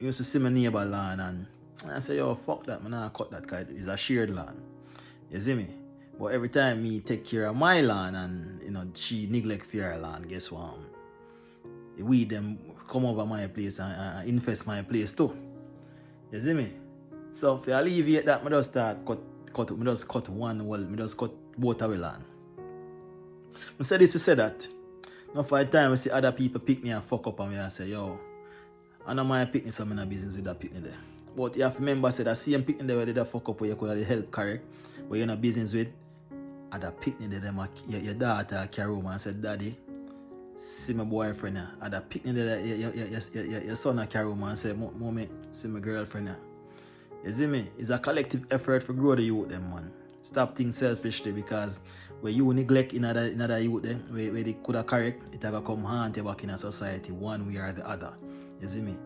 used to see my neighbor land and I say, yo, fuck that, man, I cut that because it's a shared land. You see me? But every time me take care of my land and she neglect for her land, guess what? We them come over my place and infest my place too. You see me? So if you alleviate that, I just start cut one well, I just cut both of the land. I say this, we say that. Now for a time I see other people pick me and fuck up on me and say, yo, I know my picnic, so I'm in a business with that picnic there. But you have to remember, say that same picnic there where they fuck up where you could have help correct, but you're in a business with other picnic there, your daughter carry home and said, Daddy, see my boyfriend here. Other picnic there, your son carry home and say, Mommy, see my girlfriend here. You see me? It's a collective effort for grow the youth them, man. Stop thinking selfishly because where you neglect another youth them, where they could have correct, it have come haunt you back in a society one way or the other. You see me?